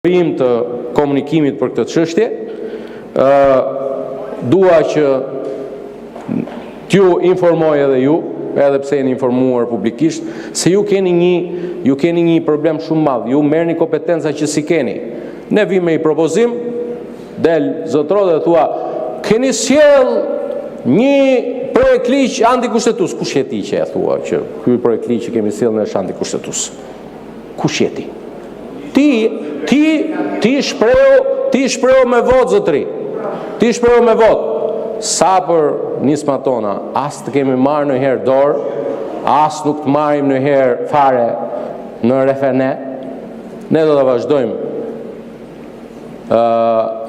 Të komunikimit për këtë çështje, dua që t'ju informoj edhe ju, edhe pse jeni informuar publikisht, se ju keni një problem shumë madh. Ju merrni kompetenca që si keni. Ne vim me një propozim, del zotro dhe thua, keni sjell një projekt ligj antikushtetues. Kush je ti që e thua që ky projekt ligj që kemi sjellë është antikushtetues? Kush je ti? Ti shpreu me votë, zotri. Ti shpreu me votë. Sa për nisma tona, as të kemi marrë në herë dorë, as nuk të marrim në herë fare në refernet. Ne do të vazhdojmë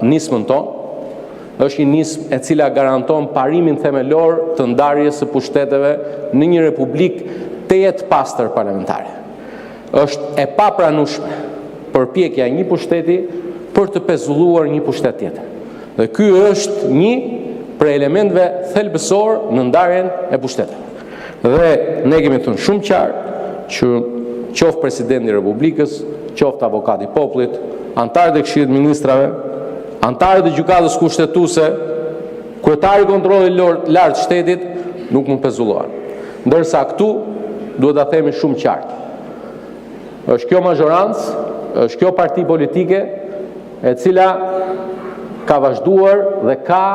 nismën tonë. Është një nismë e cila garanton parimin themelor të ndarjes së pushteteve në një republikë të jetë pastër parlamentare. Është e papranueshme përpjekja e një pushteti për të pezulluar një pushtet tjetër. Dhe ky është një prej elementeve thelbësor në ndarjen e pushteteve. Dhe ne kemi thënë shumë qartë që qoftë presidenti i Republikës, qoftë avokati i popullit, antarët e Këshillit të Ministrave, antarët e gjykatës kushtetuese, kryetari i kontrollit lart të shtetit nuk mund pezullohen. Ndërsa këtu duhet ta themi shumë qartë. Është kjo majorancë, është kjo parti politike e cila ka vazhduar dhe ka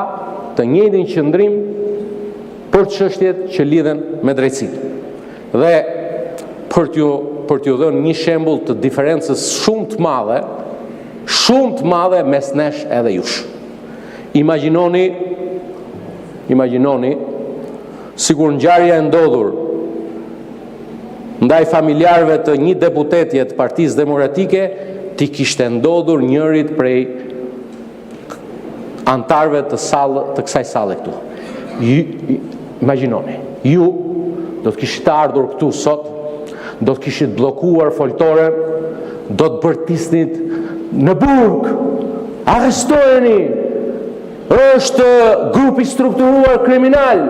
të njëjtin qëndrim për çështjet që lidhen me drejtësinë. Dhe për t'ju dhënë një shembull të diferencës shumë të madhe mes nesh edhe jush. Imagjinoni sikur ngjarja e ndodhur ndaj familjarëve të një deputetje të Partisë Demokratike t'i kishte ndodhur njërit prej antarëve të kësaj salle këtu. Imagjinoni, ju do të kishit ardhur këtu sot, do të kishit bllokuar foltoren, do të bërtisnit në burg, arrestojeni, është grup i strukturuar kriminal,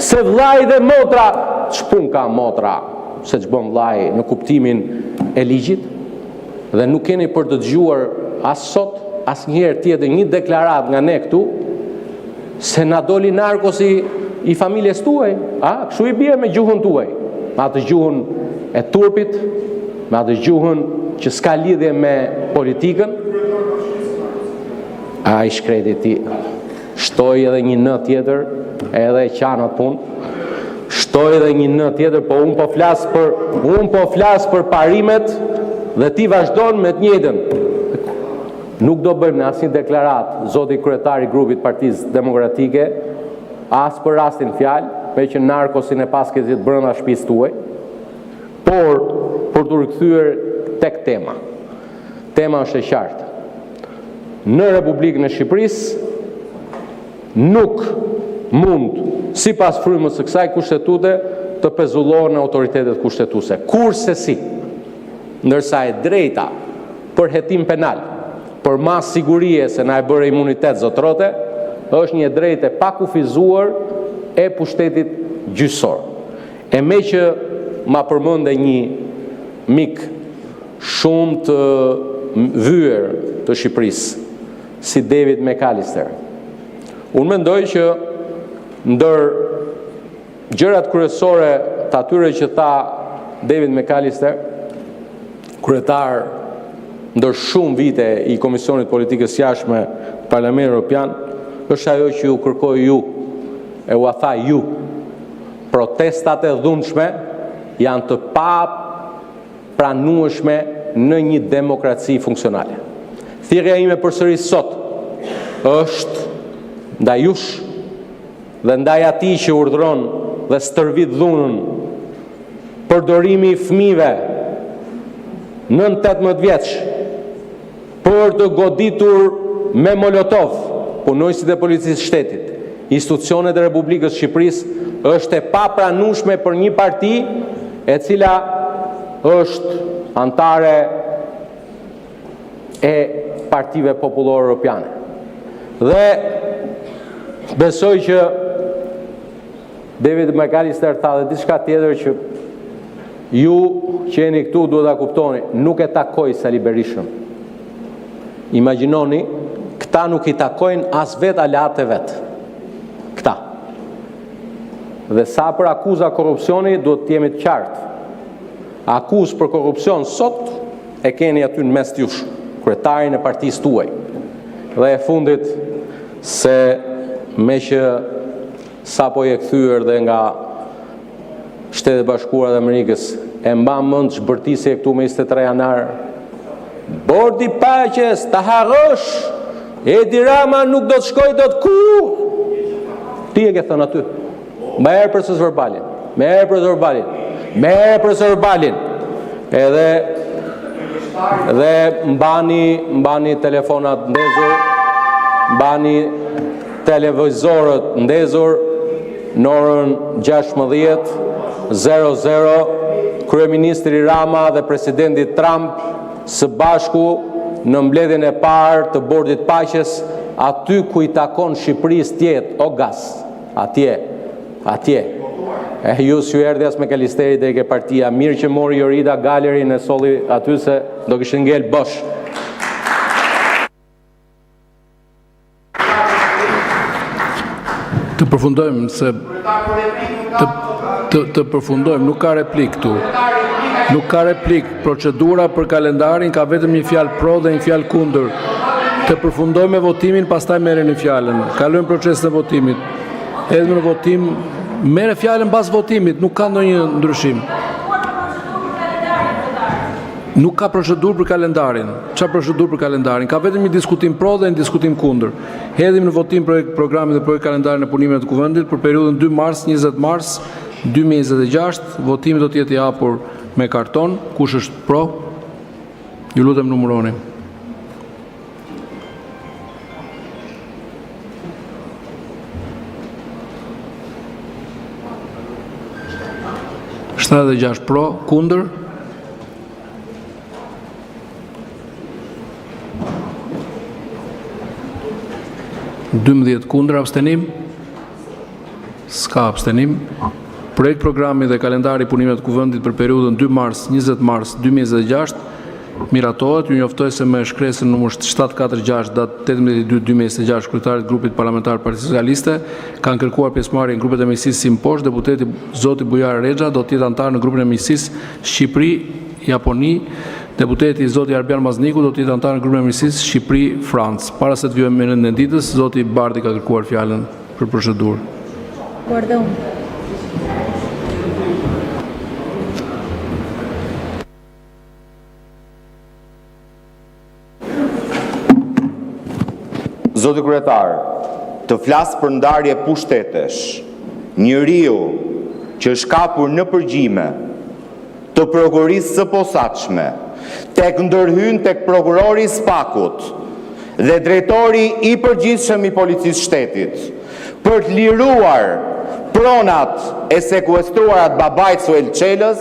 se vllai dhe motra, ç'pun ka motra? Se që bën vllai në kuptimin e ligjit, dhe nuk keni për të dëgjuar as sot, as njëherë tjetër një deklarat nga ne këtu, se na doli narkosi i familjes tuaj, kështu i bie me gjuhën tuaj, me atë gjuhën e turpit, me atë gjuhën që s'ka lidhje me politikën, i shkreti ti, shtoj edhe një në tjetër, edhe qanat punë, shtoj edhe një në tjetër, po unë po flas për parimet dhe ti vazhdon me të njëjtën. Nuk do bëjmë në asnjë deklarat, zoti kryetari i grupit Partisë Demokratike, as për rastin fjalë, me që narkosin e paskesit brenda shtëpisë tuaj, por për të rikthyer tek tema. Tema është e qartë. Në Republikën e Shqipërisë nuk mund, sipas frymës së kësaj kushtetute, të pezullohen autoritetet kushtetuese. Kurse si, ndërsa e drejta për hetim penal, për mas sigurie se na e bëre imunitet zotrote, është një drejtë e pakufizuar e pushtetit gjyqësor. E me që ma përmende një mik shumë të vyer të Shqipërisë, si David McAllister, unë mendoj që ndër gjërat kryesore të atyre që tha David McAllister, kryetar ndër shumë vite i Komisionit Politikës Jashtme të Parlamentit Evropian, është ajo që ju kërkoj ju, e u tha ju, protestat e dhunshme janë të pa pranueshme në një demokraci funksionale. Thirrja ime përsëris sot është ndaj jush dhe ndaj atij që urdhëron dhe stërvit dhunën, përdorimi i fëmijëve 9-18 vjeç për të goditur me molotov punojësit e policisë shtetit, institucionet e Republikës Shqipërisë, është e papranueshme për një parti e cila është antare e partive popullore europiane. Dhe besoj që David McAllister tha dhe diçka tjetër që ju që jeni këtu duhet ta kuptoni, nuk e takoj Sali Berishën. Imagjinoni, këta nuk i takojnë as vet alat e vet. Këta. Dhe sa për akuza korrupsioni duhet të jemi të qartë. Akuzë për korrupsion sot e keni aty në mes jush, kryetarin e partisë tuaj. Dhe e fundit se me që sapo je kthyer dhe nga Shtetet Bashkuara të Amerikës e mba mend zbërtisje këtu me 23 janar. Bordi Paqes ta harrosh, Edi Rama nuk do të shkoj dot kur. Ti e ke thënë aty. Me herë për së verbalin. Me herë për së verbalin. Me herë për së verbalin. Edhe mbani telefonat ndezur, mbani televizorët ndezur në orën 16:00 kryeministri Rama dhe presidenti Trump së bashku në mbledhjen e parë të Bordit Paqes, aty ku i takon Shqipërisë tjetë o gas, atje. Ju s'ju erdhi as me Kalisteri dhe ke partia, mirë që mori Jorida Galerin e solli aty se do kishin ngel bosh. Të përfundojmë se të përfundojmë, nuk ka replik këtu. Nuk ka replik. Procedura për kalendarin ka vetëm një fjalë pro dhe një fjalë kundër. Të përfundojmë me votimin, pastaj merreni fjalën. Kalojmë procesin e votimit. Edhe në votim merre fjalën pas votimit, nuk ka ndonjë ndryshim. Nuk ka procedurë për kalendarin. Çfarë procedurë për kalendarin? Ka vetëm një diskutim pro dhe një diskutim kundër. Hedhim në votim projekt programin dhe projekt kalendarin e punimeve të kuvendit për periudhën 2 mars 20 mars 2026. Votimi do të jetë i hapur me karton. Kush është pro? Ju lutem numëroni. Dhe 6 pro, kundër. Kundër, abstenim. S'ka abstenim. Projekt programi dhe kalendari punimeve të kuvendit për periudhën 2 mars 20 mars 2026 miratohet. Ju njoftoj se me shkresën numër 746 datë 18/2/2026 kryetarit grupit parlamentar Partisë Socialiste kanë kërkuar pjesëmarrje në grupet e miqësisë si mposhtë. Deputeti zoti Bujar Rexha do të jetë antar në grupin e miqësisë Shqipëri-Japoni. Deputeti zoti Arbian Mazniku do të jetë antar në grupin e miqësisë Shqipëri-Francë. Para se të vijmë me rendin e ditës, zoti Bardhi ka kërkuar fjalën për procedurë. Guardon. Zoti kryetar, të flas për ndarje pushtetesh, njeriu që është kapur në përgjime të prokurorisë së posaçme, tek ndërhyn tek prokurori i Spakut dhe drejtori i përgjithshëm i policisë shtetit, për të liruar pronat e sekuestruara të babait Suel Çelës,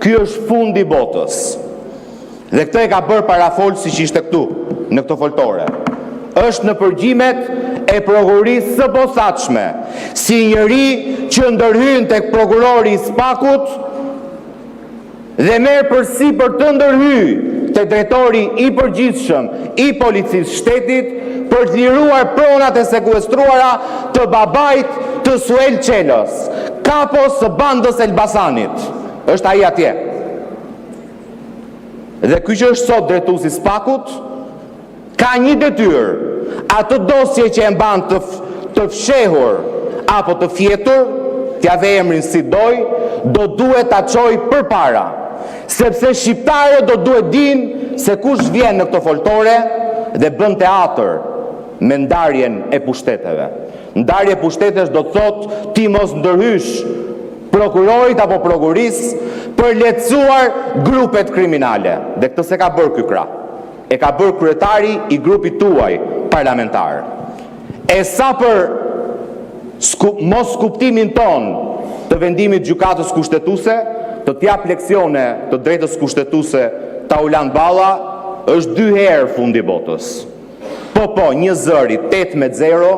ky është fundi i botës. Dhe këtë e ka bërë parafol siç ishte këtu, në këtë foltore. Është në përgjimet e prokurorisë së posaçme, si njeri që ndërhyn tek prokurori i Spakut dhe merr përsipër të ndërhyjë te drejtori i përgjithshëm i policisë shtetit për të liruar pronat e sekuestruara të babait të Suel Çelës, kapos së bandës Elbasanit. Është ai atje. Dhe ky që është sot drejtuesi i Spakut ka një detyrë, atë dosje që e mban të fshehur apo të fjetur, t'ja ve emrin si do duhet ta çojë përpara, sepse shqiptarët do duhet dinë se kush vjen në këtë foltore dhe bën teatr me ndarjen e pushteteve. Ndarje e pushtetesh do të thotë ti mos ndërhysh prokurorit apo prokurorisë për lehtësuar grupet kriminale. Dhe këtë se ka bërë ky krah. E ka bërë kryetari i grupit tuaj parlamentar. E sa për mos kuptimin ton të vendimit gjykatës kushtetuese, të t'jap leksione të drejtës kushtetuese Tauland Balla, është 2 herë fundi botës. Po, 1-0,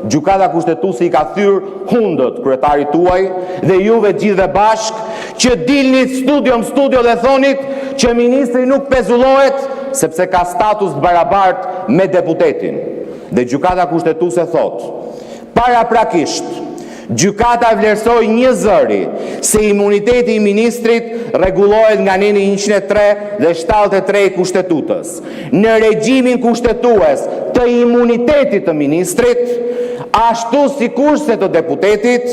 gjykata kushtetuese i ka thyrë hundët kryetarit tuaj dhe juve gjithve bashk që dilni studio dhe thonit që ministri nuk pezullohet sepse ka status të barabartë me deputetin. Dhe gjykata kushtetuese thot, paraprakisht, gjykata vlerësoi një zëri se imuniteti i ministrit rregullohet nga neni 103 dhe 73 i Kushtetutës. Në regjimin kushtetues të imunitetit të ministrit, ashtu sikurse të deputetit,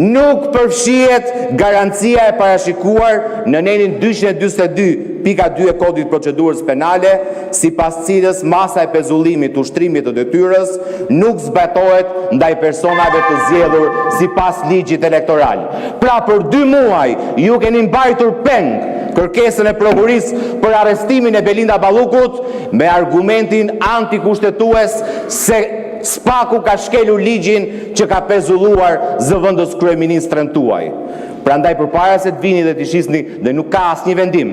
nuk përfshihet garancia e parashikuar në nenin 242.2 e Kodit Procedurës Penale, sipas cilës masa e pezullimit të ushtrimit të detyrës nuk zbatohet ndaj personave të zgjedhur sipas ligjit elektoral. Pra për 2 muaj ju keni mbajtur peng kërkesën e prokurisë për arrestimin e Belinda Ballukut me argumentin antikushtetues se Spaku ka shkelur ligjin që ka pezulluar zëvendës kryeministrën tuaj. Prandaj përpara se të vini dhe të shisni, dhe nuk ka asnjë vendim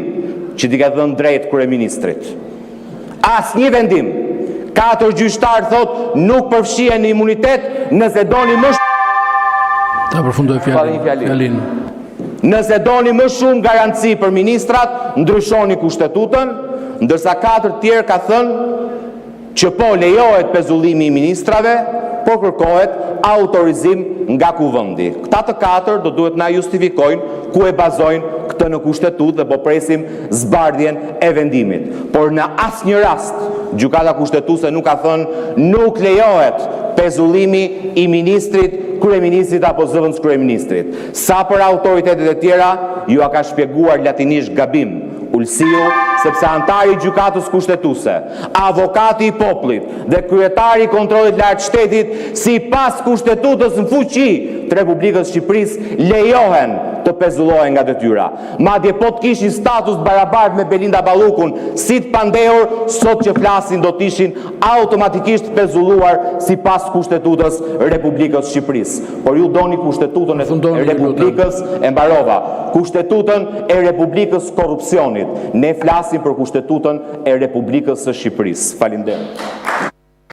që t'i ka dhënë drejt kryeministrit. Asnjë vendim. 4 gjyqtarë thot nuk përfshihen në imunitet nëse doni më Ta përfundoj fjalin. Nëse doni më shumë garanci për ministrat, ndryshoni Kushtetutën, ndërsa 4 tjerë ka thënë që po lejohet pezullimi i ministrave, po kërkohet autorizim nga kuvendi. Këta të 4 do duhet na justifikojnë ku e bazojnë këtë në Kushtetutë dhe po presim zbardhjen e vendimit. Por në asnjë rast gjykata kushtetuese nuk ka thënë nuk lejohet pezullimi i ministrit, kryeministrit apo zëvendës kryeministrit. Sa për autoritetet e tjera, ju a ka shpjeguar latinisht gabim Ulsiu, sepse antari i gjykatës kushtetuese, avokati i popullit dhe kryetari i kontrollit lartë shtetit, sipas Kushtetutës në fuqi të Republikës Shqipërisë, lejohen të pezullohen nga detyra. Madje po të kishin status barabartë me Belinda Ballukun, si të pandehur, sot që flasin do të ishin automatikisht pezulluar sipas Kushtetutës Republikës Shqipërisë. Por ju doni Kushtetutën e Republikës, e mbarova, Kushtetutën e Republikës Korrupsionit. Ne flasim për Kushtetutën e Republikës së Shqipërisë. Faleminderit.